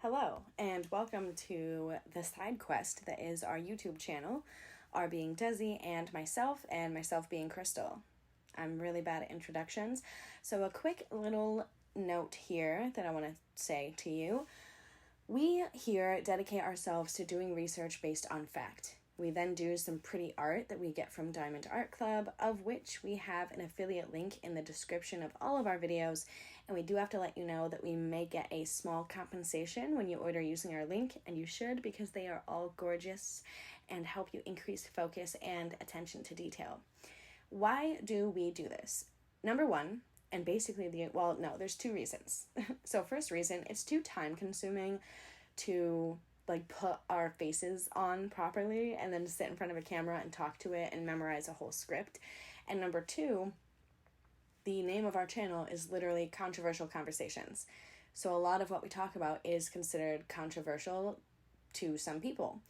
Hello, and welcome to the side quest that is our YouTube channel, our being Desi and myself being Crystal. I'm really bad at introductions, so a quick little note here that I want to say to you. We here dedicate ourselves to doing research based on fact. We then do some pretty art that we get from Diamond Art Club, of which we have an affiliate link in the description of all of our videos, and we do have to let you know that we may get a small compensation when you order using our link, and you should, because they are all gorgeous and help you increase focus and attention to detail. Why do we do this? Number one, and basically there's two reasons. So first reason, it's too time consuming to put our faces on properly and then sit in front of a camera and talk to it and memorize a whole script. And number two, the name of our channel is literally Controversial Conversations. So a lot of what we talk about is considered controversial to some people.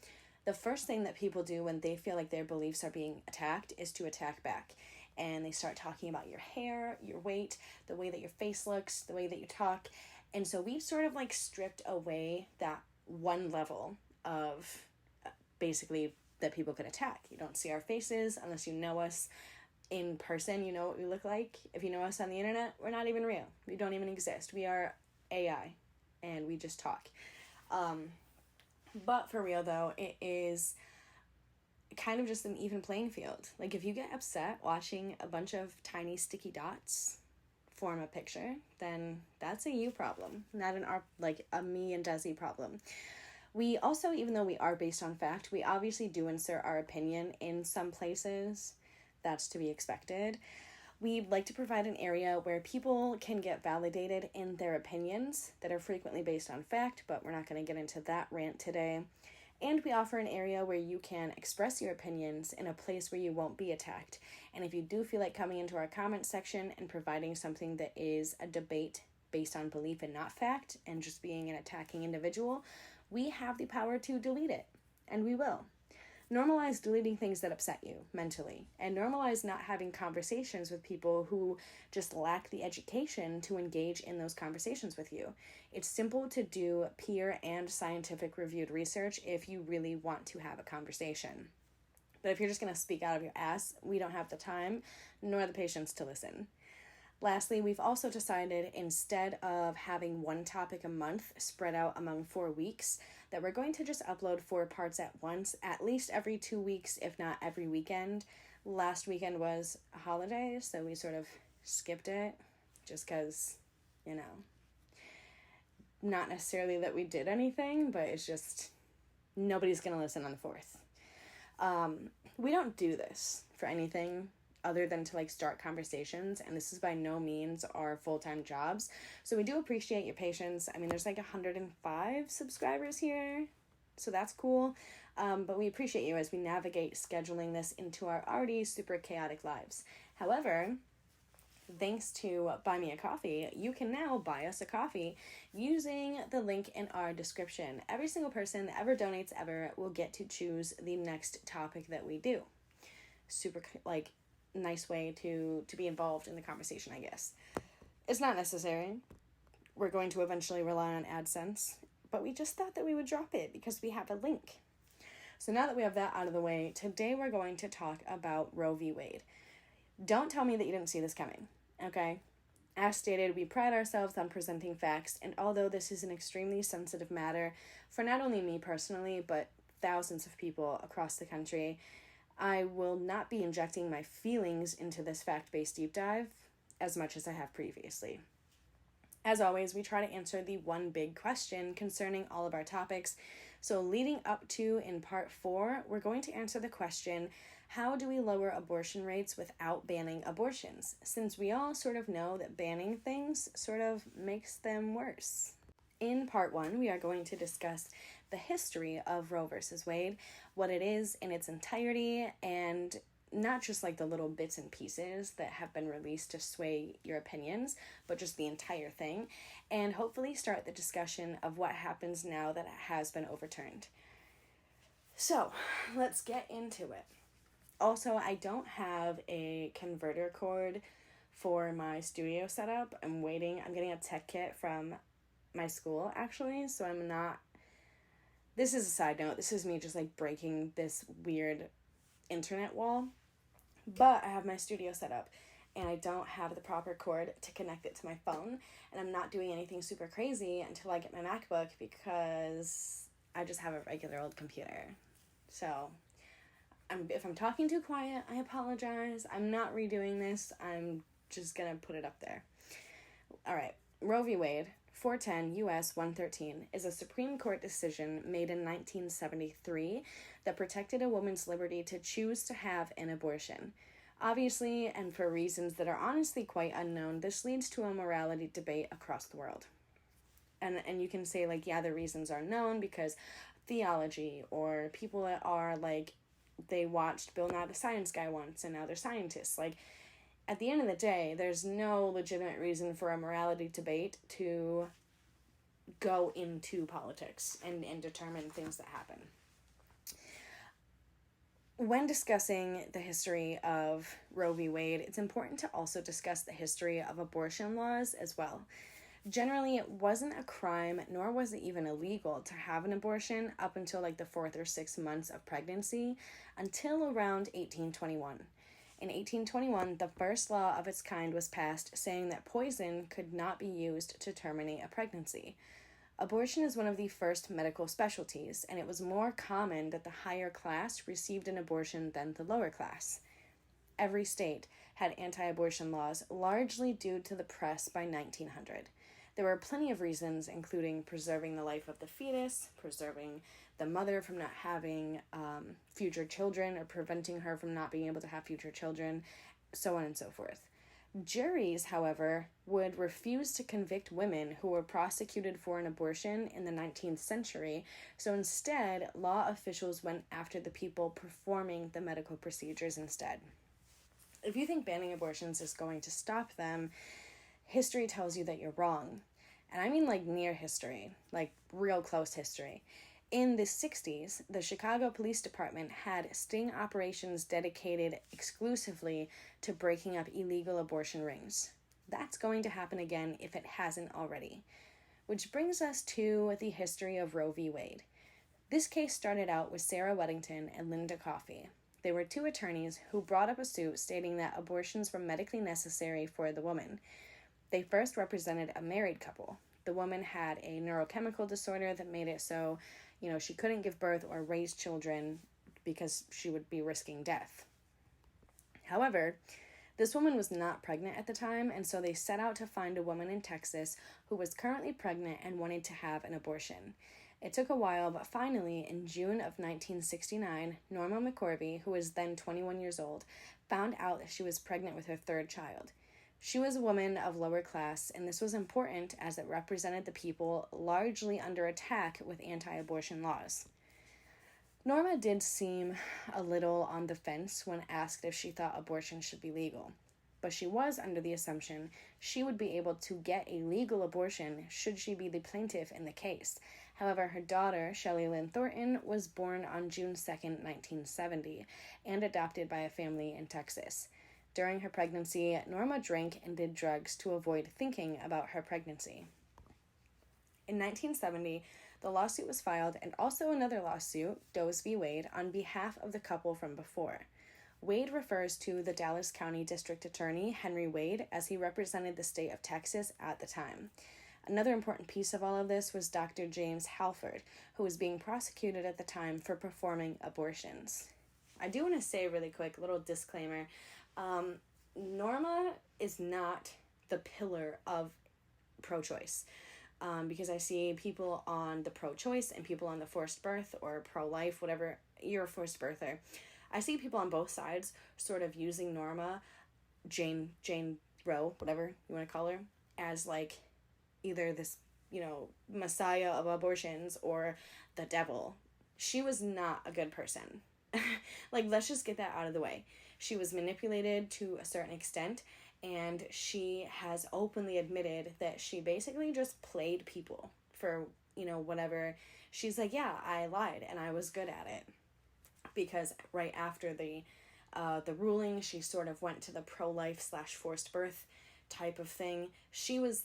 The first thing that people do when they feel like their beliefs are being attacked is to attack back. And they start talking about your hair, your weight, the way that your face looks, the way that you talk. And so we've sort of stripped away that one level of basically that people could attack. You don't see our faces unless you know us in person. You know what we look like. If you know us on the internet, we're not even real. We don't even exist. We are AI and we just talk. But for real though, it is kind of just an even playing field. If you get upset watching a bunch of tiny sticky dots form a picture, then that's a you problem, not a me and Desi problem. We also, even though we are based on fact, we obviously do insert our opinion in some places. That's to be expected. We'd like to provide an area where people can get validated in their opinions that are frequently based on fact, but we're not going to get into that rant today. And we offer an area where you can express your opinions in a place where you won't be attacked. And if you do feel like coming into our comment section and providing something that is a debate based on belief and not fact, and just being an attacking individual, we have the power to delete it. And we will. Normalize deleting things that upset you mentally, and normalize not having conversations with people who just lack the education to engage in those conversations with you. It's simple to do peer and scientific reviewed research if you really want to have a conversation. But if you're just going to speak out of your ass, we don't have the time nor the patience to listen. Lastly, we've also decided, instead of having one topic a month spread out among 4 weeks, that we're going to just upload 4 parts at once, at least every 2 weeks, if not every weekend. Last weekend was a holiday, so we sort of skipped it, just because, not necessarily that we did anything, but it's just nobody's going to listen on the 4th. We don't do this for anything other than to start conversations, and this is by no means our full-time jobs. So we do appreciate your patience. I mean, there's 105 subscribers here, so that's cool. But we appreciate you as we navigate scheduling this into our already super chaotic lives. However, thanks to Buy Me a Coffee, you can now buy us a coffee using the link in our description. Every single person that ever donates ever will get to choose the next topic that we do. Super nice way to be involved in the conversation, I guess. It's not necessary. We're going to eventually rely on AdSense, but we just thought that we would drop it because we have a link. So now that we have that out of the way, today we're going to talk about Roe v. Wade. Don't tell me that you didn't see this coming, okay? As stated, we pride ourselves on presenting facts, and although this is an extremely sensitive matter for not only me personally, but thousands of people across the country, I will not be injecting my feelings into this fact-based deep dive as much as I have previously. As always, we try to answer the one big question concerning all of our topics. So leading up to in part 4, we're going to answer the question, how do we lower abortion rates without banning abortions? Since we all sort of know that banning things sort of makes them worse. In part 1, we are going to discuss the history of Roe versus Wade, what it is in its entirety, and not just the little bits and pieces that have been released to sway your opinions, but just the entire thing, and hopefully start the discussion of what happens now that it has been overturned. So, let's get into it. Also, I don't have a converter cord for my studio setup. I'm getting a tech kit from my school, actually, so I'm not... This is a side note. This is me just, like, breaking this weird internet wall. But I have my studio set up, and I don't have the proper cord to connect it to my phone, and I'm not doing anything super crazy until I get my MacBook, because I just have a regular old computer. So, if I'm talking too quiet, I apologize. I'm not redoing this. I'm just gonna put it up there. All right. Roe v. Wade, 410 U.S. 113, is a Supreme Court decision made in 1973 that protected a woman's liberty to choose to have an abortion. Obviously, and for reasons that are honestly quite unknown, this leads to a morality debate across the world. And you can say, like, yeah, the reasons are known because theology, or people that are, like, they watched Bill Nye the Science Guy once and now they're scientists. Like, at the end of the day, there's no legitimate reason for a morality debate to go into politics and determine things that happen. When discussing the history of Roe v. Wade, it's important to also discuss the history of abortion laws as well. Generally, it wasn't a crime, nor was it even illegal to have an abortion up until like the 4th or 6th months of pregnancy, until around 1821. In 1821, the first law of its kind was passed saying that poison could not be used to terminate a pregnancy. Abortion is one of the first medical specialties, and it was more common that the higher class received an abortion than the lower class. Every state had anti-abortion laws, largely due to the press by 1900. There were plenty of reasons, including preserving the life of the fetus, preserving the mother from not having future children, or preventing her from not being able to have future children, so on and so forth. Juries, however, would refuse to convict women who were prosecuted for an abortion in the 19th century, so instead, law officials went after the people performing the medical procedures instead. If you think banning abortions is going to stop them, history tells you that you're wrong. And I mean like near history, like real close history. In the 60s, the Chicago Police Department had sting operations dedicated exclusively to breaking up illegal abortion rings. That's going to happen again if it hasn't already. Which brings us to the history of Roe v. Wade. This case started out with Sarah Weddington and Linda Coffey. They were two attorneys who brought up a suit stating that abortions were medically necessary for the woman. They first represented a married couple. The woman had a neurochemical disorder that made it so, she couldn't give birth or raise children because she would be risking death. However, this woman was not pregnant at the time, and so they set out to find a woman in Texas who was currently pregnant and wanted to have an abortion. It took a while, but finally, in June of 1969, Norma Mccorbe, who was then 21 years old, found out that she was pregnant with her third child. She was a woman of lower class, and this was important as it represented the people largely under attack with anti-abortion laws. Norma did seem a little on the fence when asked if she thought abortion should be legal, but she was under the assumption she would be able to get a legal abortion should she be the plaintiff in the case. However, her daughter, Shelley Lynn Thornton, was born on June 2nd, 1970, and adopted by a family in Texas. During her pregnancy, Norma drank and did drugs to avoid thinking about her pregnancy. In 1970, the lawsuit was filed, and also another lawsuit, Does v. Wade, on behalf of the couple from before. Wade refers to the Dallas County District Attorney, Henry Wade, as he represented the state of Texas at the time. Another important piece of all of this was Dr. James Halford, who was being prosecuted at the time for performing abortions. I do want to say really quick, little disclaimer, Norma is not the pillar of pro-choice, because I see people on the pro-choice and people on the forced birth or pro-life, whatever, you're a forced birther. I see people on both sides sort of using Norma, Jane Roe, whatever you want to call her, as like either this, messiah of abortions or the devil. She was not a good person. Like, let's just get that out of the way. She was manipulated to a certain extent, and she has openly admitted that she basically just played people for, whatever. She's like, yeah, I lied, and I was good at it. Because right after the ruling, she sort of went to the pro-life / forced birth type of thing. She was,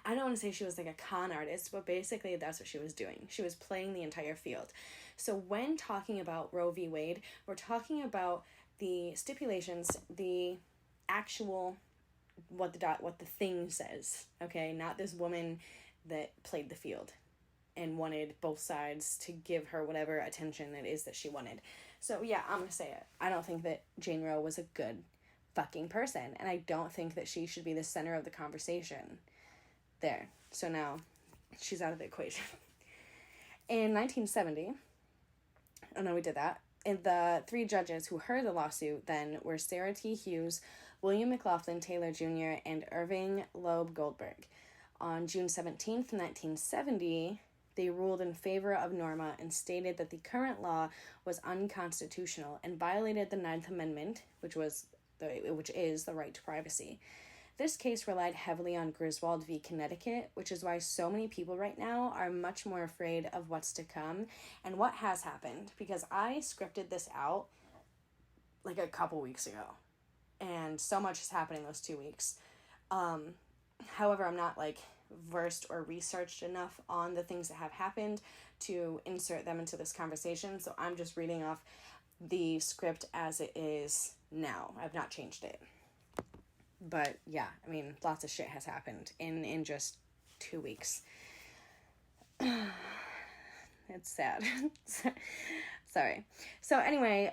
I don't want to say she was like a con artist, but basically that's what she was doing. She was playing the entire field. So when talking about Roe v. Wade, we're talking about the stipulations, the actual what the thing says, okay? Not this woman that played the field and wanted both sides to give her whatever attention it is that she wanted. So yeah, I'm gonna say it. I don't think that Jane Roe was a good fucking person, and I don't think that she should be the center of the conversation. There. So now she's out of the equation. In 1970, oh no, we did that. And the 3 judges who heard the lawsuit then were Sarah T. Hughes, William McLaughlin Taylor Jr., and Irving Loeb Goldberg. On June 17th, 1970, they ruled in favor of Norma and stated that the current law was unconstitutional and violated the 9th Amendment, which is the right to privacy. This case relied heavily on Griswold v. Connecticut, which is why so many people right now are much more afraid of what's to come and what has happened, because I scripted this out like a couple weeks ago, and so much has happened in those 2 weeks. However, I'm not like versed or researched enough on the things that have happened to insert them into this conversation, so I'm just reading off the script as it is now. I've not changed it. But yeah, I mean, lots of shit has happened in just 2 weeks. It's sad. Sorry. So anyway,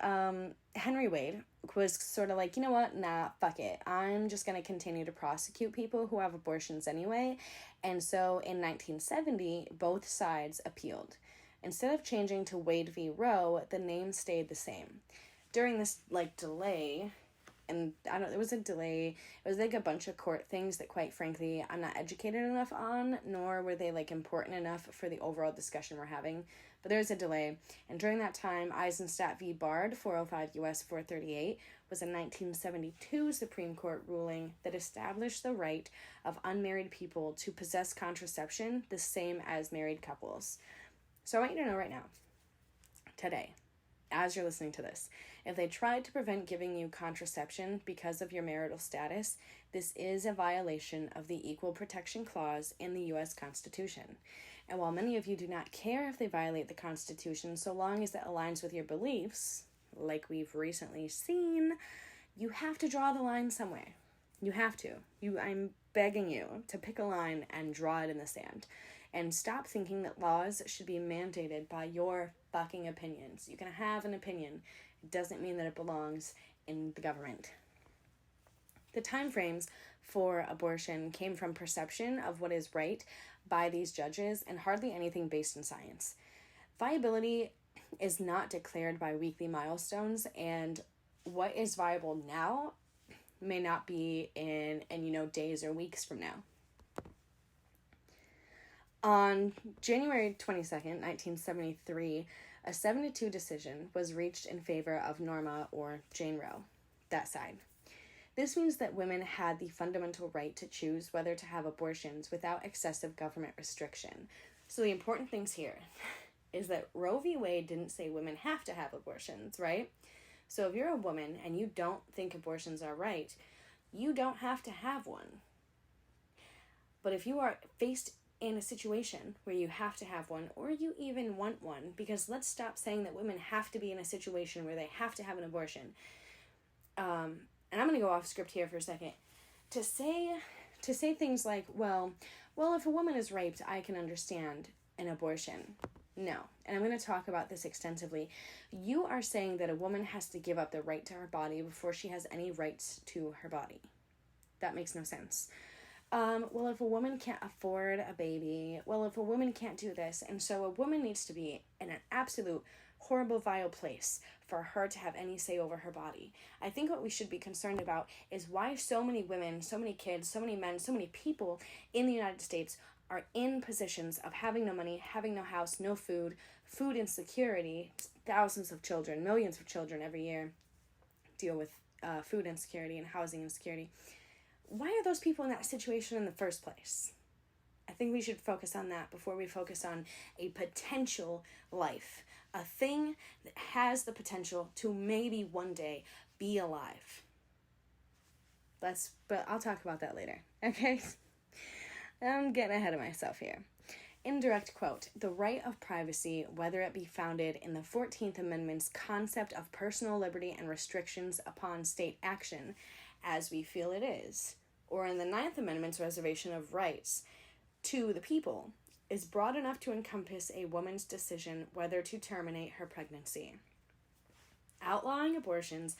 Henry Wade was sort of like, you know what? Nah, fuck it. I'm just going to continue to prosecute people who have abortions anyway. And so in 1970, both sides appealed. Instead of changing to Wade v. Roe, the name stayed the same. During this delay, and it was a delay. It was like a bunch of court things that, quite frankly, I'm not educated enough on, nor were they important enough for the overall discussion we're having. But there was a delay. And during that time, Eisenstadt v. Bard, 405 U.S. 438, was a 1972 Supreme Court ruling that established the right of unmarried people to possess contraception the same as married couples. So I want you to know right now, today, as you're listening to this, if they tried to prevent giving you contraception because of your marital status, this is a violation of the Equal Protection Clause in the U.S. Constitution. And while many of you do not care if they violate the Constitution so long as it aligns with your beliefs, like we've recently seen, you have to draw the line somewhere. You have to. I'm begging you to pick a line and draw it in the sand. And stop thinking that laws should be mandated by your fucking opinions. You can have an opinion. It doesn't mean that it belongs in the government. The time frames for abortion came from perception of what is right by these judges and hardly anything based in science. Viability is not declared by weekly milestones, and what is viable now may not be in days or weeks from now. On January 22nd, 1973, a 7-2 decision was reached in favor of Norma, or Jane Roe, that side. This means that women had the fundamental right to choose whether to have abortions without excessive government restriction. So the important things here is that Roe v. Wade didn't say women have to have abortions, right? So if you're a woman and you don't think abortions are right, you don't have to have one. But if you are faced in a situation where you have to have one, or you even want one, because let's stop saying that women have to be in a situation where they have to have an abortion. And I'm going to go off script here for a second. To say things like, well, if a woman is raped, I can understand an abortion. No. And I'm going to talk about this extensively. You are saying that a woman has to give up the right to her body before she has any rights to her body. That makes no sense. Well, if a woman can't afford a baby, if a woman can't do this, and so a woman needs to be in an absolute horrible, vile place for her to have any say over her body. I think what we should be concerned about is why so many women, so many kids, so many men, so many people in the United States are in positions of having no money, having no house, no food, food insecurity. Thousands of children, millions of children every year deal with food insecurity and housing insecurity. Why are those people in that situation in the first place? I think we should focus on that before we focus on a potential life. A thing that has the potential to maybe one day be alive. But I'll talk about that later, okay? I'm getting ahead of myself here. Indirect quote, the right of privacy, whether it be founded in the 14th Amendment's concept of personal liberty and restrictions upon state action, as we feel it is, or in the 9th Amendment's reservation of rights to the people, is broad enough to encompass a woman's decision whether to terminate her pregnancy. Outlawing abortions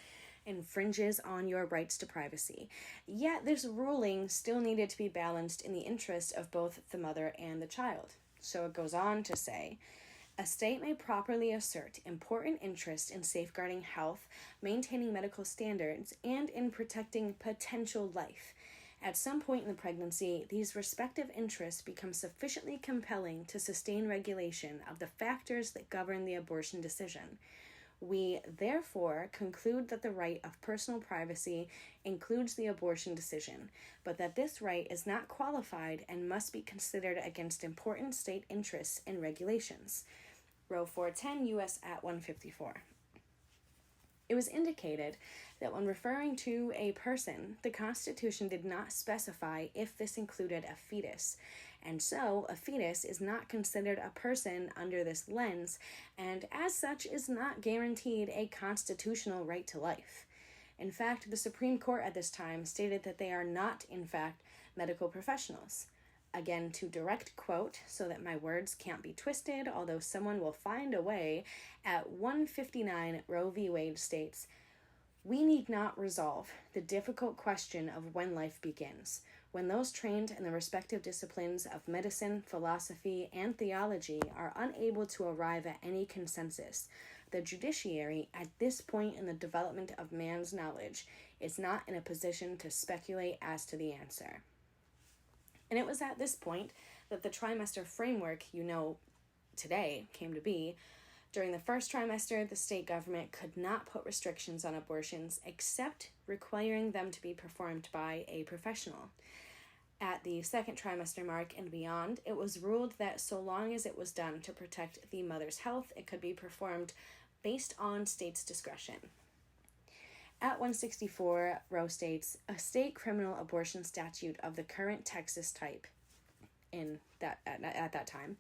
infringes on your rights to privacy, yet this ruling still needed to be balanced in the interest of both the mother and the child. So it goes on to say, a state may properly assert important interest in safeguarding health, maintaining medical standards, and in protecting potential life. At some point in the pregnancy, these respective interests become sufficiently compelling to sustain regulation of the factors that govern the abortion decision. We, therefore, conclude that the right of personal privacy includes the abortion decision, but that this right is not qualified and must be considered against important state interests and regulations. Roe 410, U.S. at 154. It was indicated that when referring to a person, the Constitution did not specify if this included a fetus, and so a fetus is not considered a person under this lens, and as such is not guaranteed a constitutional right to life. In fact, the Supreme Court at this time stated that they are not, in fact, medical professionals. Again, to direct quote, so that my words can't be twisted, although someone will find a way, at 159 Roe v. Wade states, we need not resolve the difficult question of when life begins, when those trained in the respective disciplines of medicine, philosophy, and theology are unable to arrive at any consensus. The judiciary, at this point in the development of man's knowledge, is not in a position to speculate as to the answer. And it was at this point that the trimester framework today came to be. During the first trimester, the state government could not put restrictions on abortions except requiring them to be performed by a professional. At the second trimester mark and beyond, it was ruled that so long as it was done to protect the mother's health, it could be performed based on state's discretion. At 164, Roe states, a state criminal abortion statute of the current Texas type at that time,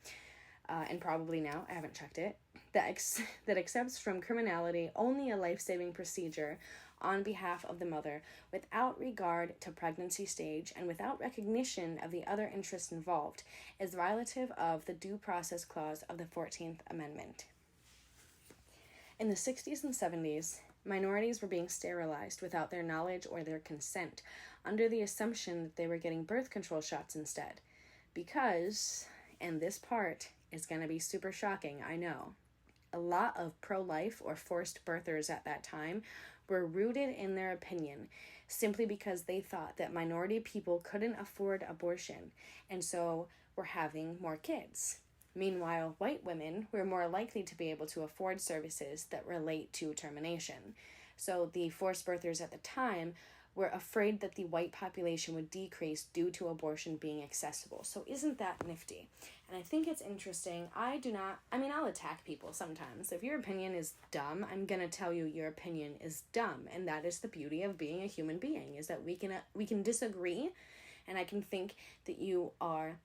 and probably now, I haven't checked it, that accepts from criminality only a life-saving procedure on behalf of the mother without regard to pregnancy stage and without recognition of the other interests involved is violative of the Due Process Clause of the 14th Amendment. In the 60s and 70s, minorities were being sterilized without their knowledge or their consent, under the assumption that they were getting birth control shots instead. Because, and this part is going to be super shocking, I know, a lot of pro-life or forced birthers at that time were rooted in their opinion simply because they thought that minority people couldn't afford abortion and so were having more kids. Meanwhile, white women were more likely to be able to afford services that relate to termination. So the forced birthers at the time were afraid that the white population would decrease due to abortion being accessible. So isn't that nifty? And I think it's interesting. I'll attack people sometimes. If your opinion is dumb, I'm going to tell you your opinion is dumb. And that is the beauty of being a human being, is that we can disagree, and I can think that you are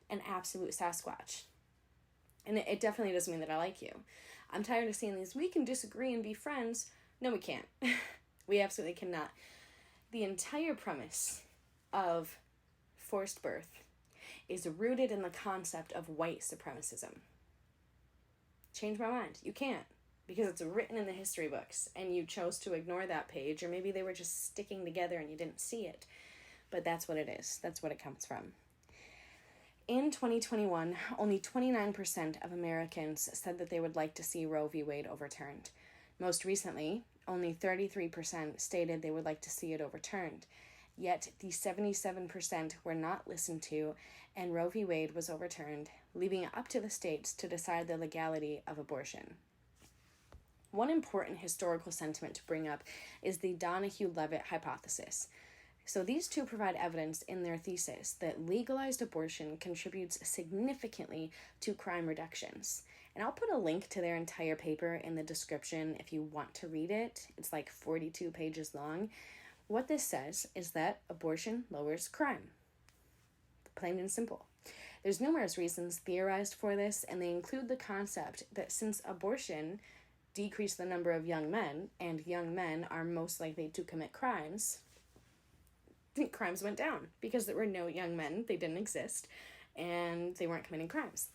an absolute Sasquatch. And it definitely doesn't mean that I like you. I'm tired of seeing these, we can disagree and be friends. No, we can't. We absolutely cannot. The entire premise of forced birth is rooted in the concept of white supremacism. Change my mind. You can't, because it's written in the history books and you chose to ignore that page, or maybe they were just sticking together and you didn't see it. But that's what it is. That's what it comes from. In 2021, only 29% of Americans said that they would like to see Roe v. Wade overturned. Most recently, only 33% stated they would like to see it overturned. Yet the 77% were not listened to, and Roe v. Wade was overturned, leaving it up to the states to decide the legality of abortion. One important historical sentiment to bring up is the Donahue-Levitt hypothesis. So these two provide evidence in their thesis that legalized abortion contributes significantly to crime reductions. And I'll put a link to their entire paper in the description if you want to read it. It's like 42 pages long. What this says is that abortion lowers crime. plain and simple. There's numerous reasons theorized for this, and they include the concept that since abortion decreased the number of young men, and young men are most likely to commit crimes, crimes went down because there were no young men, they didn't exist, and they weren't committing crimes.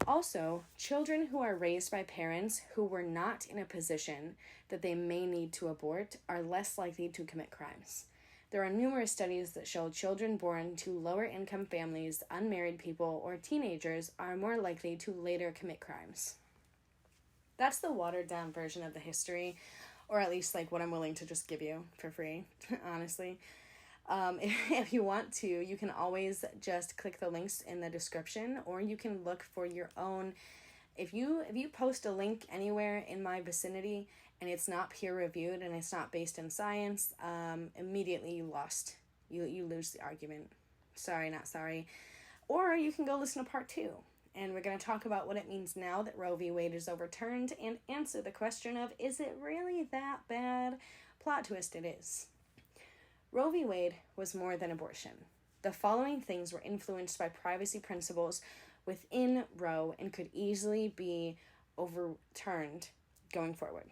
Also, children who are raised by parents who were not in a position that they may need to abort are less likely to commit crimes. There are numerous studies that show children born to lower-income families, unmarried people, or teenagers are more likely to later commit crimes. That's the watered-down version of the history, or at least like what I'm willing to just give you for free, honestly. If you want to, you can always just click the links in the description, or you can look for your own. If you post a link anywhere in my vicinity and it's not peer reviewed and it's not based in science, immediately you lost. You lose the argument. Sorry, not sorry. Or you can go listen to part 2. And we're going to talk about what it means now that Roe v. Wade is overturned and answer the question of, is it really that bad? Plot twist, it is. Roe v. Wade was more than abortion. The following things were influenced by privacy principles within Roe and could easily be overturned going forward.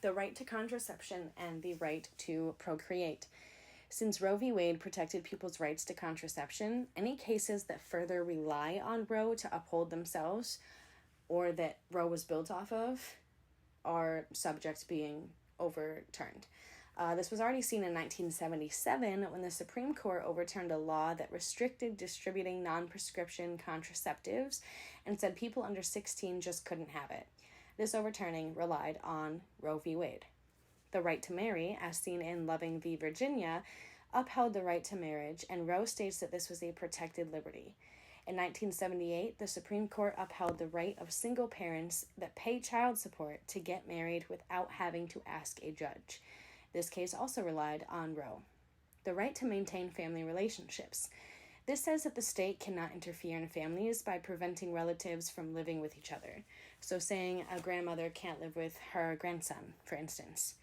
The right to contraception and the right to procreate. Since Roe v. Wade protected people's rights to contraception, any cases that further rely on Roe to uphold themselves or that Roe was built off of are subject to being overturned. This was already seen in 1977 when the Supreme Court overturned a law that restricted distributing non-prescription contraceptives and said people under 16 just couldn't have it. This overturning relied on Roe v. Wade. The right to marry, as seen in Loving v. Virginia, upheld the right to marriage, and Roe states that this was a protected liberty. In 1978, the Supreme Court upheld the right of single parents that pay child support to get married without having to ask a judge. This case also relied on Roe. The right to maintain family relationships. This says that the state cannot interfere in families by preventing relatives from living with each other. So saying a grandmother can't live with her grandson, for instance.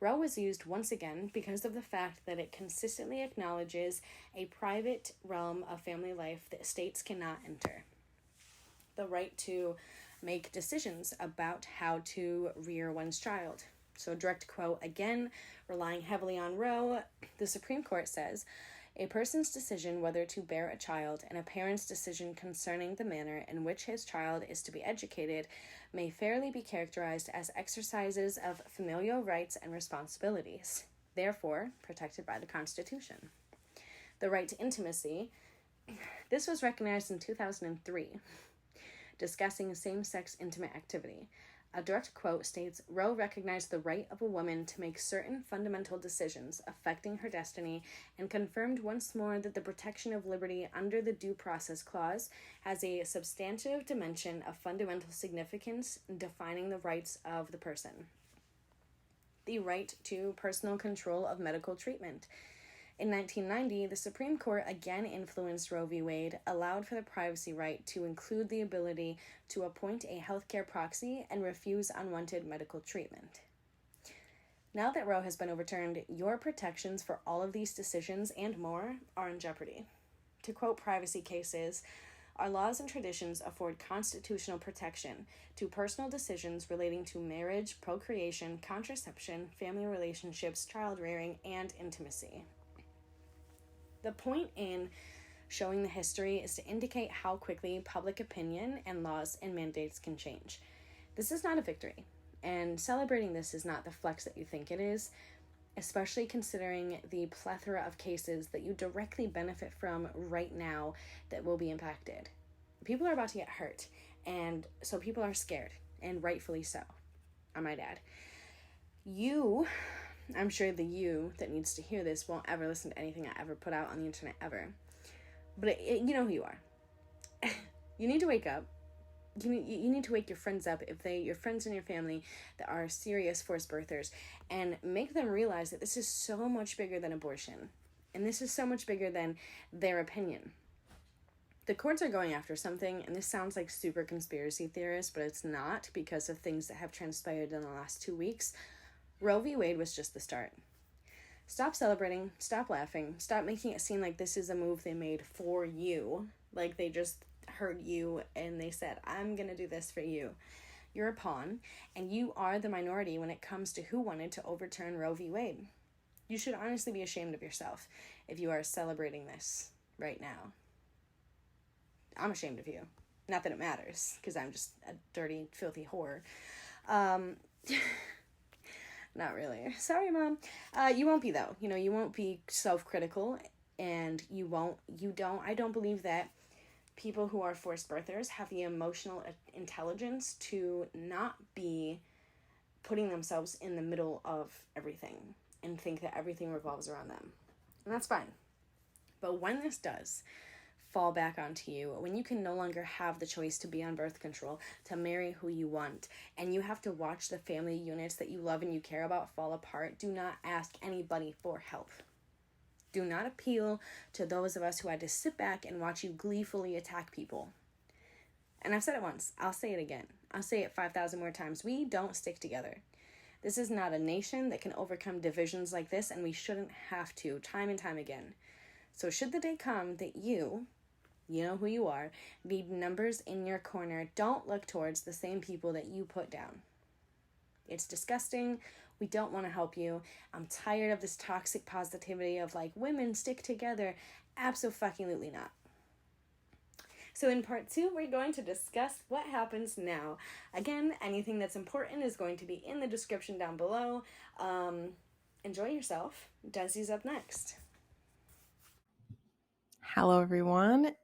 Roe was used once again because of the fact that it consistently acknowledges a private realm of family life that states cannot enter. The right to make decisions about how to rear one's child. So direct quote again, relying heavily on Roe, the Supreme Court says, a person's decision whether to bear a child and a parent's decision concerning the manner in which his child is to be educated may fairly be characterized as exercises of familial rights and responsibilities, therefore protected by the Constitution. The right to intimacy. This was recognized in 2003, discussing same-sex intimate activity. A direct quote states, Roe recognized the right of a woman to make certain fundamental decisions affecting her destiny and confirmed once more that the protection of liberty under the Due Process Clause has a substantive dimension of fundamental significance in defining the rights of the person. The right to personal control of medical treatment. In 1990, the Supreme Court again influenced Roe v. Wade, allowed for the privacy right to include the ability to appoint a healthcare proxy and refuse unwanted medical treatment. Now that Roe has been overturned, your protections for all of these decisions and more are in jeopardy. To quote privacy cases, our laws and traditions afford constitutional protection to personal decisions relating to marriage, procreation, contraception, family relationships, child rearing, and intimacy. The point in showing the history is to indicate how quickly public opinion and laws and mandates can change. This is not a victory, and celebrating this is not the flex that you think it is, especially considering the plethora of cases that you directly benefit from right now that will be impacted. People are about to get hurt, and so people are scared, and rightfully so, I might add. I'm sure the you that needs to hear this won't ever listen to anything I ever put out on the internet ever. But you know who you are. You need to wake up. You need to wake your friends up, your friends in your family that are serious forced birthers, and make them realize that this is so much bigger than abortion. And this is so much bigger than their opinion. The courts are going after something, and this sounds like super conspiracy theorist, but it's not because of things that have transpired in the last 2 weeks. Roe v. Wade was just the start. Stop celebrating, stop laughing, stop making it seem like this is a move they made for you. Like they just heard you and they said, I'm gonna do this for you. You're a pawn, and you are the minority when it comes to who wanted to overturn Roe v. Wade. You should honestly be ashamed of yourself if you are celebrating this right now. I'm ashamed of you. Not that it matters, because I'm just a dirty, filthy whore. Not really. Sorry, Mom. You won't be, though. You won't be self-critical, and I don't believe that people who are forced birthers have the emotional intelligence to not be putting themselves in the middle of everything and think that everything revolves around them. And that's fine. But when this does fall back onto you, when you can no longer have the choice to be on birth control, to marry who you want, and you have to watch the family units that you love and you care about fall apart, do not ask anybody for help. Do not appeal to those of us who had to sit back and watch you gleefully attack people. And I've said it once. I'll say it again. I'll say it 5,000 more times. We don't stick together. This is not a nation that can overcome divisions like this, and we shouldn't have to, time and time again. So should the day come that you know who you are, need numbers in your corner, don't look towards the same people that you put down. It's disgusting. We don't want to help you. I'm tired of this toxic positivity of like, women stick together. Absolutely not. So in part 2, we're going to discuss what happens now. Again, anything that's important is going to be in the description down below. Enjoy yourself. Desi's up next. Hello, everyone.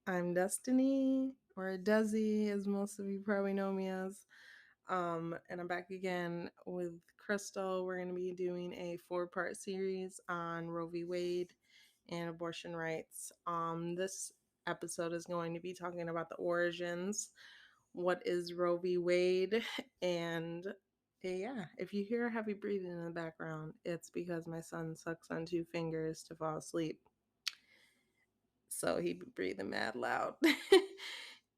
I'm Destiny, or Desi, as most of you probably know me as. And I'm back again with Crystal. We're going to be doing a 4-part series on Roe v. Wade and abortion rights. This episode is going to be talking about the origins, what is Roe v. Wade, and yeah, if you hear heavy breathing in the background, it's because my son sucks on 2 fingers to fall asleep. So he be breathing mad loud.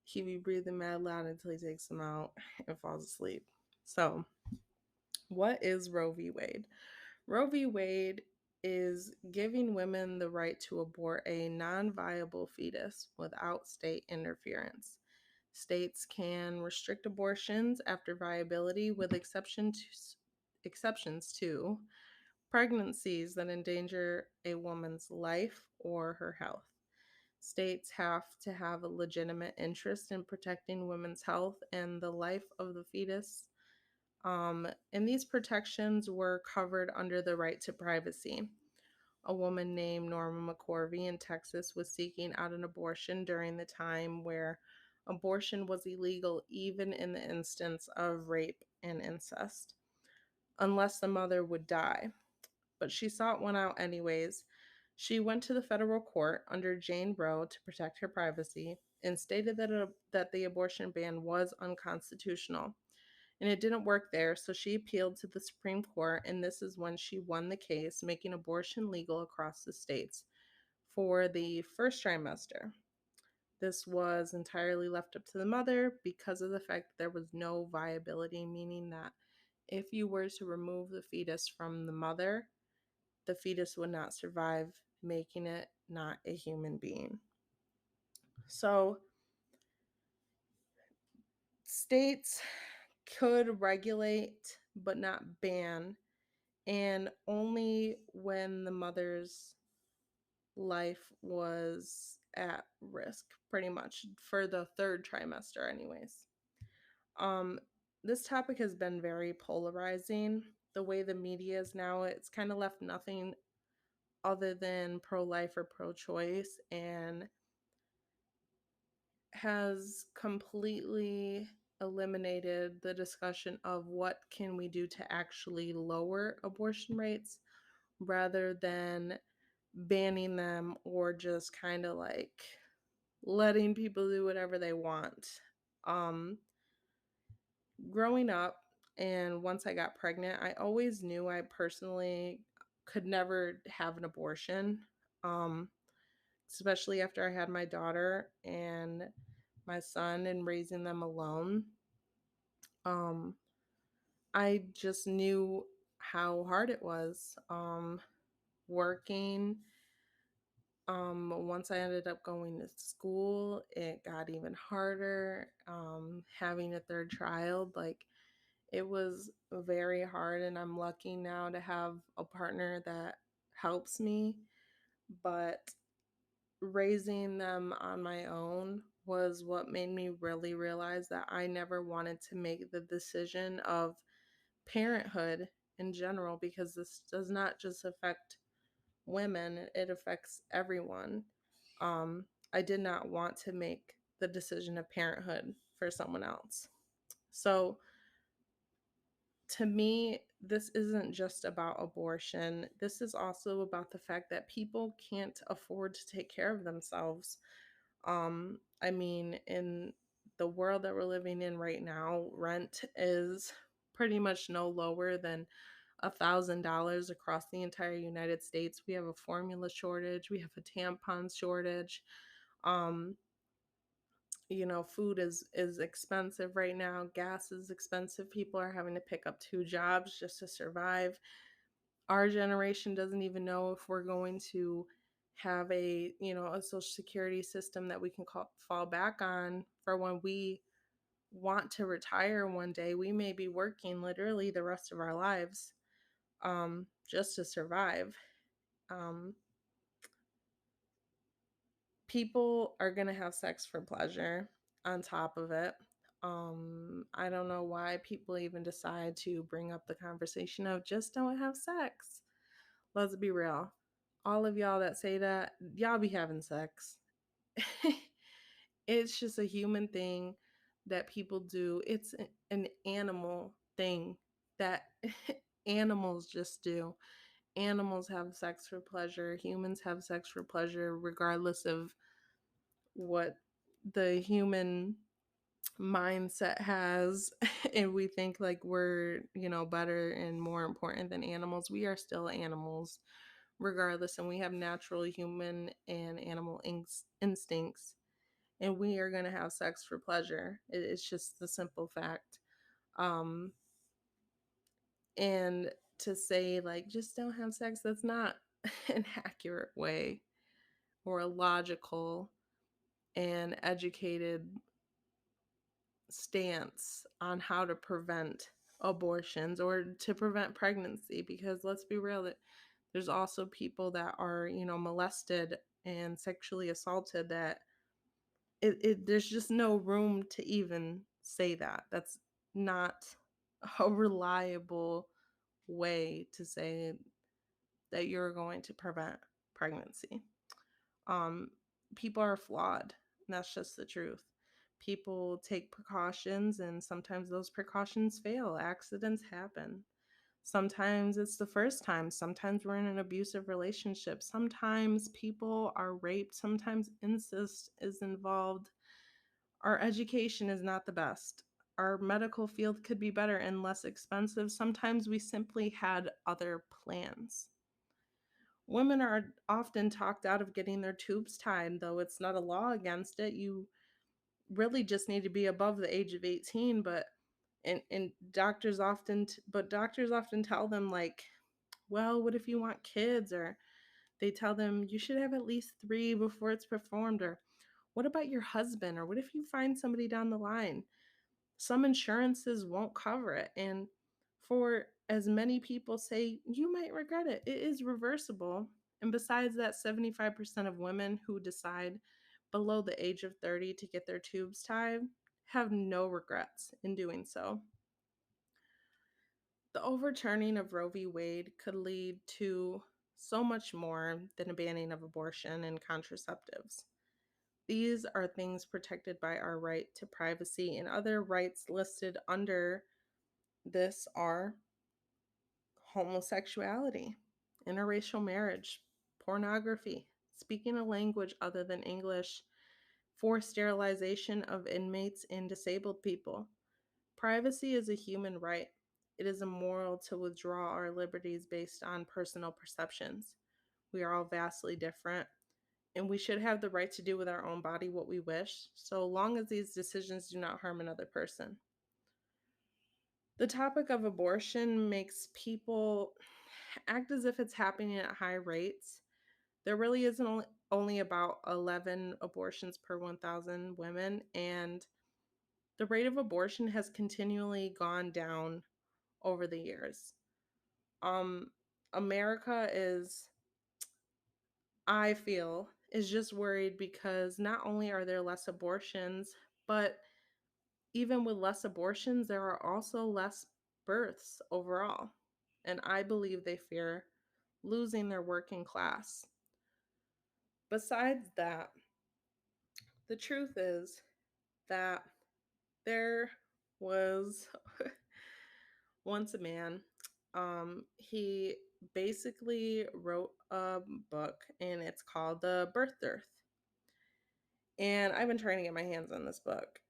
He be breathing mad loud until he takes them out and falls asleep. So, what is Roe v. Wade? Roe v. Wade is giving women the right to abort a non-viable fetus without state interference. States can restrict abortions after viability with exceptions to pregnancies that endanger a woman's life or her health. States have to have a legitimate interest in protecting women's health and the life of the fetus. And these protections were covered under the right to privacy. A woman named Norma Mccorbe in Texas was seeking out an abortion during the time where abortion was illegal, even in the instance of rape and incest, unless the mother would die. But she sought one out anyways. She went to the federal court under Jane Roe to protect her privacy and stated that the abortion ban was unconstitutional. And it didn't work there, so she appealed to the Supreme Court, and this is when she won the case, making abortion legal across the states for the first trimester. This was entirely left up to the mother because of the fact that there was no viability, meaning that if you were to remove the fetus from the mother, the fetus would not survive, making it not a human being. So, states could regulate but not ban, and only when the mother's life was at risk, pretty much, for the 3rd trimester, anyways. This topic has been very polarizing. The way the media is now, it's kind of left nothing other than pro-life or pro-choice, and has completely eliminated the discussion of what can we do to actually lower abortion rates rather than banning them or just kind of like letting people do whatever they want. Growing up, and once I got pregnant, I always knew I personally could never have an abortion, especially after I had my daughter and my son and raising them alone. I just knew how hard it was. working, once I ended up going to school, it got even harder. Having a third child, like, it was very hard, and I'm lucky now to have a partner that helps me. But raising them on my own was what made me really realize that I never wanted to make the decision of parenthood in general, because this does not just affect women, it affects everyone. I did not want to make the decision of parenthood for someone else. So to me, this isn't just about abortion. This is also about the fact that people can't afford to take care of themselves. I mean, in the world that we're living in right now, rent is pretty much no lower than $1,000 across the entire United States. We have a formula shortage. We have a tampon shortage. Um, Food is expensive right now. Gas is expensive. People are having to pick up 2 jobs just to survive. Our generation doesn't even know if we're going to have a social security system that we can fall back on for when we want to retire one day. We may be working literally the rest of our lives, just to survive. Um, People are going to have sex for pleasure on top of it. I don't know why people even decide to bring up the conversation of just don't have sex. Let's be real. All of y'all that say that, y'all be having sex. It's just a human thing that people do. It's an animal thing that animals just do. Animals have sex for pleasure. Humans have sex for pleasure, regardless of what the human mindset has. And we think like we're, better and more important than animals. We are still animals regardless, and we have natural human and animal instincts, and we are going to have sex for pleasure. It's just the simple fact. um and to say like just don't have sex, that's not an accurate way or a logical and educated stance on how to prevent abortions or to prevent pregnancy, because let's be real, that there's also people that are molested and sexually assaulted, that there's just no room to even say that. That's not a reliable way to say that you're going to prevent pregnancy. um People are flawed, and that's just the truth. People take precautions, and sometimes those precautions fail. Accidents happen. Sometimes it's the first time. Sometimes we're in an abusive relationship. Sometimes people are raped. Sometimes incest is involved. Our education is not the best. Our medical field could be better and less expensive. Sometimes we simply had other plans. Women are often talked out of getting their tubes tied, though it's not a law against it. You really just need to be above the age of 18, and doctors often tell them like, well, what if you want kids? Or they tell them you should have at least 3 before it's performed. Or what about your husband? Or what if you find somebody down the line? Some insurances won't cover it. And for as many people say, you might regret it, it is reversible. And besides that, 75% of women who decide below the age of 30 to get their tubes tied have no regrets in doing so. The overturning of Roe v. Wade could lead to so much more than a banning of abortion and contraceptives. These are things protected by our right to privacy, and other rights listed under this are homosexuality, interracial marriage, pornography, speaking a language other than English, forced sterilization of inmates and disabled people. Privacy is a human right. It is immoral to withdraw our liberties based on personal perceptions. We are all vastly different, and we should have the right to do with our own body what we wish, so long as these decisions do not harm another person. The topic of abortion makes people act as if it's happening at high rates. There really isn't only about 11 abortions per 1,000 women, and the rate of abortion has continually gone down over the years. Um, America is, I feel, is just worried because not only are there less abortions, but even with less abortions, there are also less births overall. And I believe they fear losing their working class. Besides that, the truth is that there was once a man. He basically wrote a book and it's called The Birth Dearth. And I've been trying to get my hands on this book.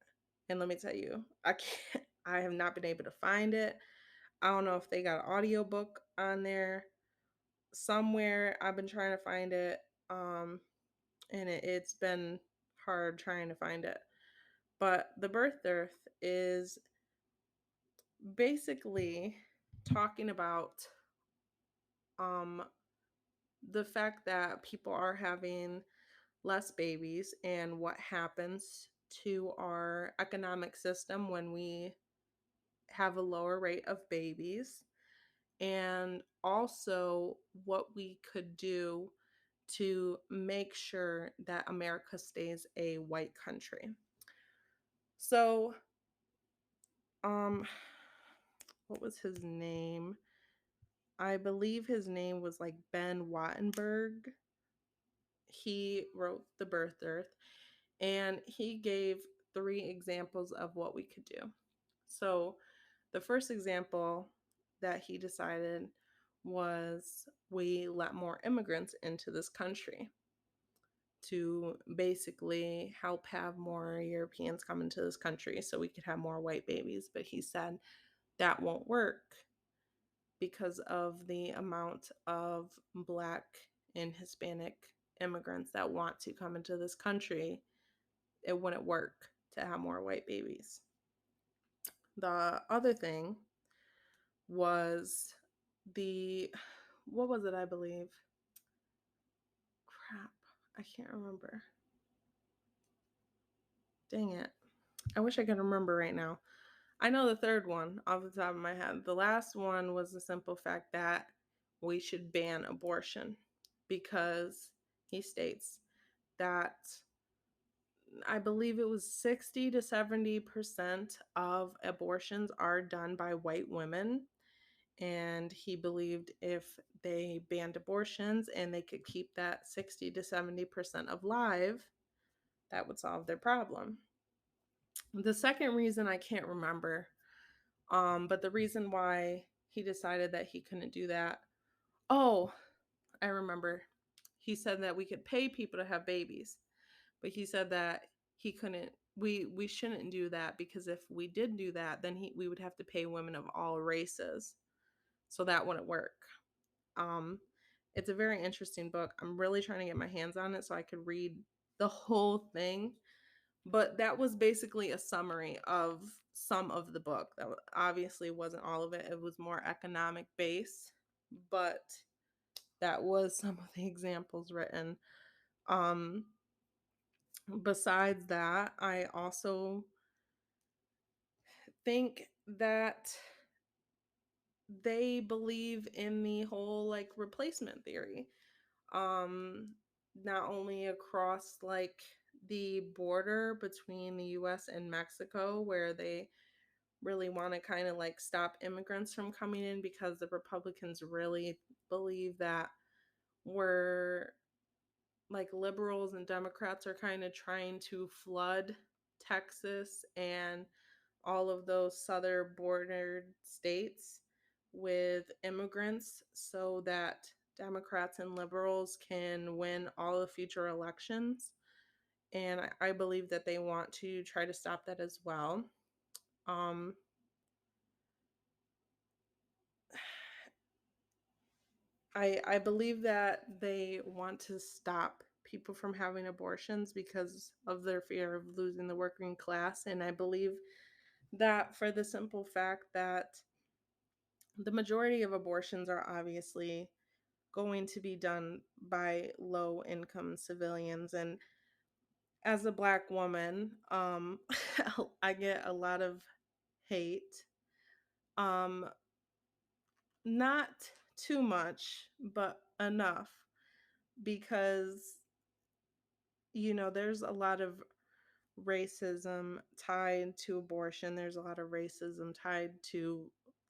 And let me tell you, I have not been able to find it. I don't know if they got an audiobook on there somewhere. I've been trying to find it. And it's been hard trying to find it. But The Birth Dearth is basically talking about um the fact that people are having less babies and what happens to our economic system when we have a lower rate of babies, and also what we could do to make sure that America stays a white country. So, um, what was his name? I believe his name was like Ben Wattenberg. He wrote The Birth Dearth, and he gave 3 examples of what we could do. So, the first example that he decided was we let more immigrants into this country to basically help have more Europeans come into this country so we could have more white babies. But he said that won't work because of the amount of Black and Hispanic immigrants that want to come into this country. It wouldn't work to have more white babies. The other thing was what was it, I believe? Crap, I can't remember. Dang it. I wish I could remember right now. I know the third one off the top of my head. The last one was the simple fact that we should ban abortion because he states that I believe it was 60 to 70% of abortions are done by white women. And he believed if they banned abortions and they could keep that 60 to 70% of live, that would solve their problem. The second reason I can't remember, but the reason why he decided that he couldn't do that, oh, I remember. He said that we could pay people to have babies, but he said that he couldn't. We shouldn't do that because if we did do that, then we would have to pay women of all races, so that wouldn't work. It's a very interesting book. I'm really trying to get my hands on it so I could read the whole thing. But that was basically a summary of some of the book. That obviously wasn't all of it. It was more economic based, but that was some of the examples written. Besides that, I also think that they believe in the whole like replacement theory. Not only across like the border between the US and Mexico, where they really want to kind of like stop immigrants from coming in because the Republicans really believe that we're like liberals and Democrats are kind of trying to flood Texas and all of those southern bordered states with immigrants so that Democrats and liberals can win all the future elections. And I believe that they want to try to stop that as well. Um, I believe that they want to stop people from having abortions because of their fear of losing the working class. And I believe that for the simple fact that the majority of abortions are obviously going to be done by low income civilians. And as a Black woman, I get a lot of hate. Um, Not too much, but enough, because, there's a lot of racism tied to abortion. There's a lot of racism tied to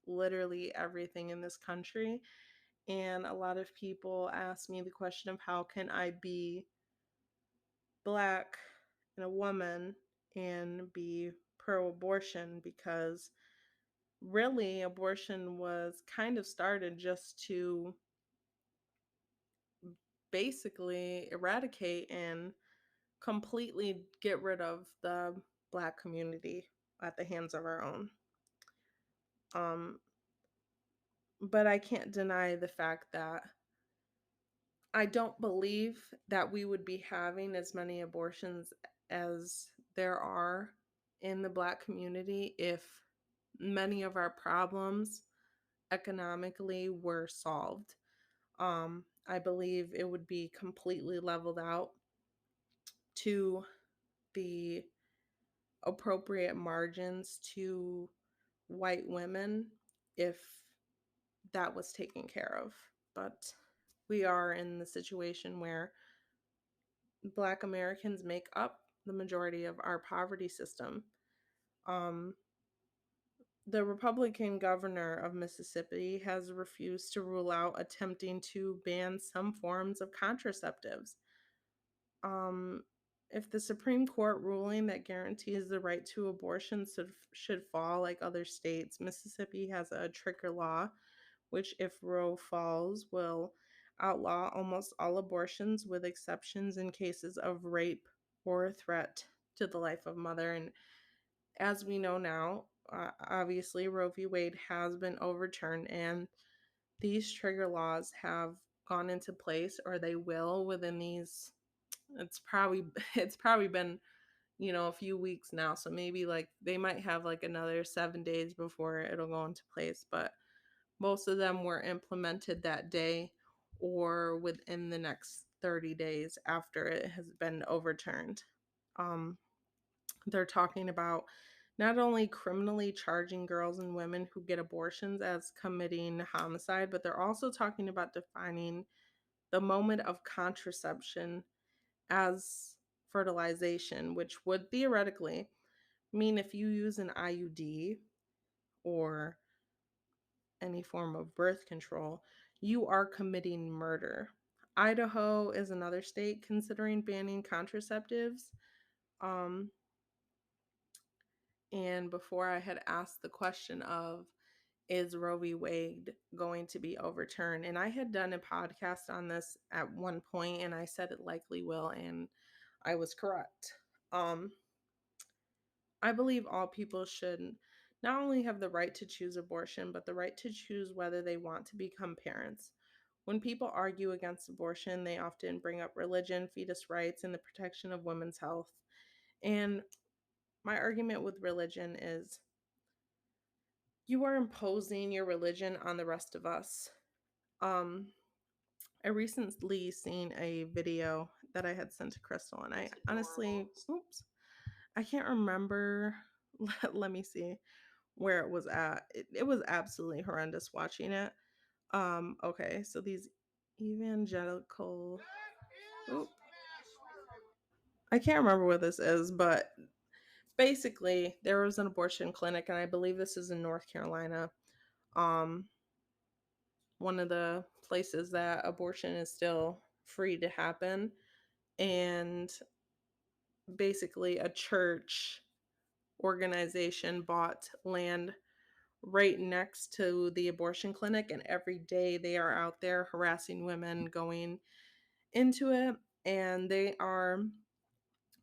literally everything in this country. And a lot of people ask me the question of how can I be Black and a woman and be pro abortion, because really abortion was kind of started just to basically eradicate and completely get rid of the Black community at the hands of our own. Um, but I can't deny the fact that I don't believe that we would be having as many abortions as there are in the Black community if many of our problems economically were solved. I believe it would be completely leveled out to the appropriate margins to white women if that was taken care of. But we are in the situation where Black Americans make up the majority of our poverty system. Um, the Republican governor of Mississippi has refused to rule out attempting to ban some forms of contraceptives. Um, if the Supreme Court ruling that guarantees the right to abortion should fall like other states, Mississippi has a trigger law, which, if Roe falls, will outlaw almost all abortions with exceptions in cases of rape or threat to the life of mother. And as we know now, obviously, Roe v. Wade has been overturned, and these trigger laws have gone into place, or they will within these. It's probably it's probably been a few weeks now, so maybe like they might have like another 7 days before it'll go into place, but most of them were implemented that day or within the next 30 days after it has been overturned. Um, they're talking about not only criminally charging girls and women who get abortions as committing homicide, but they're also talking about defining the moment of contraception as fertilization, which would theoretically mean if you use an IUD or any form of birth control, you are committing murder. Idaho is another state considering banning contraceptives. Um, and before I had asked the question of, is Roe v. Wade going to be overturned? And I had done a podcast on this at one point, and I said it likely will, and I was correct. I believe all people should not only have the right to choose abortion, but the right to choose whether they want to become parents. When people argue against abortion, they often bring up religion, fetus rights, and the protection of women's health. And my argument with religion is you are imposing your religion on the rest of us. Um, I recently seen a video that I had sent to Crystal, and I honestly, I can't remember. Let me see where it was at. It was absolutely horrendous watching it. Okay, so these evangelical, oop, I can't remember what this is, but basically there was an abortion clinic, and I believe this is in North Carolina. Um, one of the places that abortion is still free to happen, and basically a church organization bought land right next to the abortion clinic, and every day they are out there harassing women going into it, and they are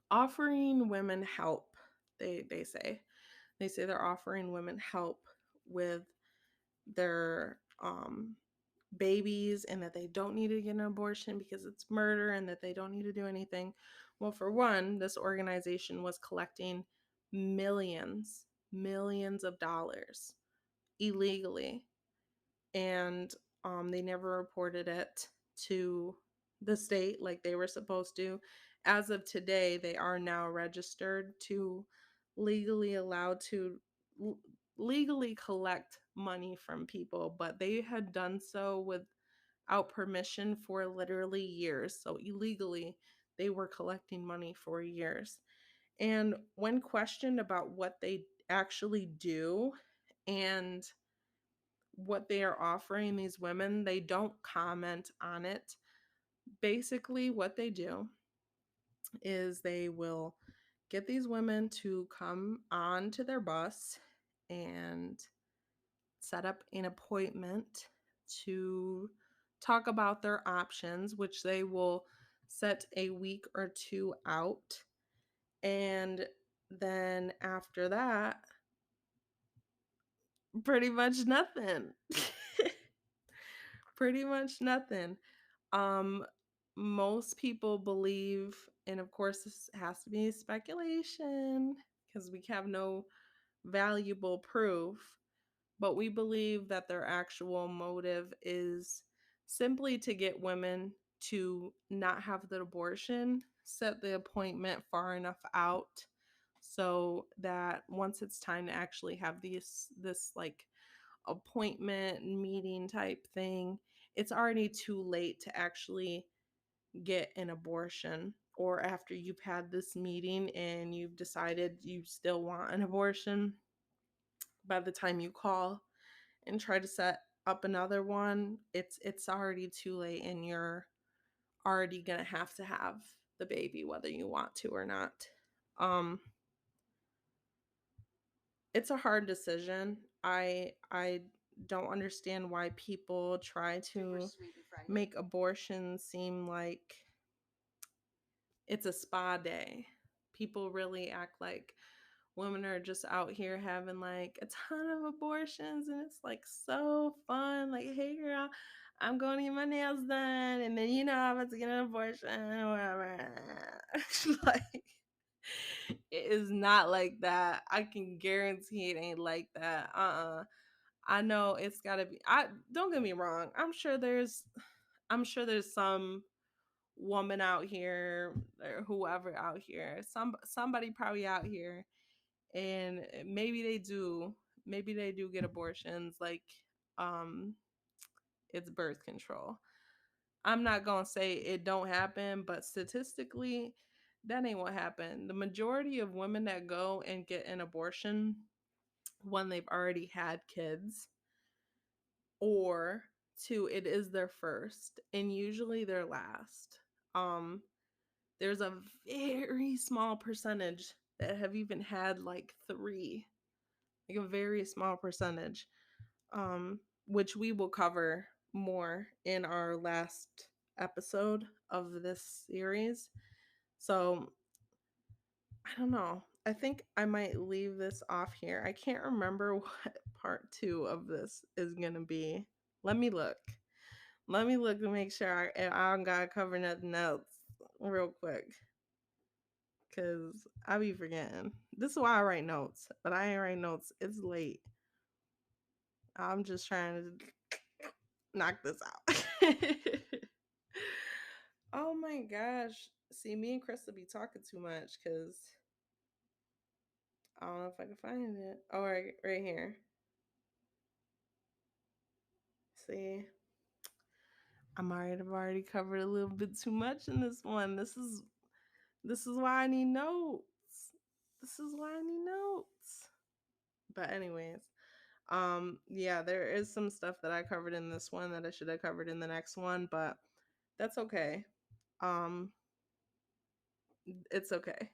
offering women help. They say they're offering women help with their babies, and that they don't need to get an abortion because it's murder, and that they don't need to do anything. Well, for one, this organization was collecting millions of dollars illegally and they never reported it to the state like they were supposed to. As of today, they are now registered to legally allowed to legally collect money from people, but they had done so without permission for literally years. So illegally, they were collecting money for years. And when questioned about what they actually do and what they are offering these women, they don't comment on it. Basically, what they do is they will get these women to come on to their bus and set up an appointment to talk about their options, which they will set a week or two out. And then after that, pretty much nothing. Pretty much nothing. Um, Most people believe, and of course, this has to be speculation because we have no valuable proof, but we believe that their actual motive is simply to get women to not have the abortion, set the appointment far enough out so that once it's time to actually have this like appointment meeting type thing, it's already too late to actually get an abortion. Or after you've had this meeting and you've decided you still want an abortion, by the time you call and try to set up another one, it's already too late and you're already going to have the baby whether you want to or not. It's a hard decision. I don't understand why people try to make abortion seem like it's a spa day. People really act like women are just out here having like a ton of abortions and it's like so fun. Like, hey girl, I'm going to get my nails done and then I'm about to get an abortion or whatever. Like, it is not like that. I can guarantee it ain't like that. I know it's gotta be. I don't get me wrong. I'm sure there's some woman out here or whoever out here, somebody probably out here, and maybe they do get abortions like it's birth control. I'm not gonna say it don't happen, but statistically that ain't what happened. The majority of women that go and get an abortion when they've already had kids, or two, it is their first and usually their last. um there's a very small percentage that have even had like three, like a very small percentage, which we will cover more in our last episode of this series. So I don't know. I think I might leave this off here. I can't remember what part 2 of this is going to be. Let me look. Let me look to make sure I don't got to cover nothing else real quick. Because I be forgetting. This is why I write notes. But I ain't write notes. It's late. I'm just trying to knock this out. Oh my gosh. See, me and Krista be talking too much because I don't know if I can find it. Oh, right here. See, I've already covered a little bit too much in this one. This is why I need notes. This is why I need notes. But anyways, yeah, there is some stuff that I covered in this one that I should have covered in the next one, but that's okay. Um, it's okay.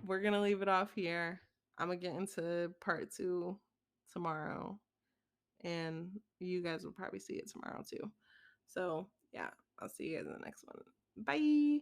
We're gonna leave it off here. I'm gonna get into part 2 tomorrow, and you guys will probably see it tomorrow too. So yeah, I'll see you guys in the next one. Bye.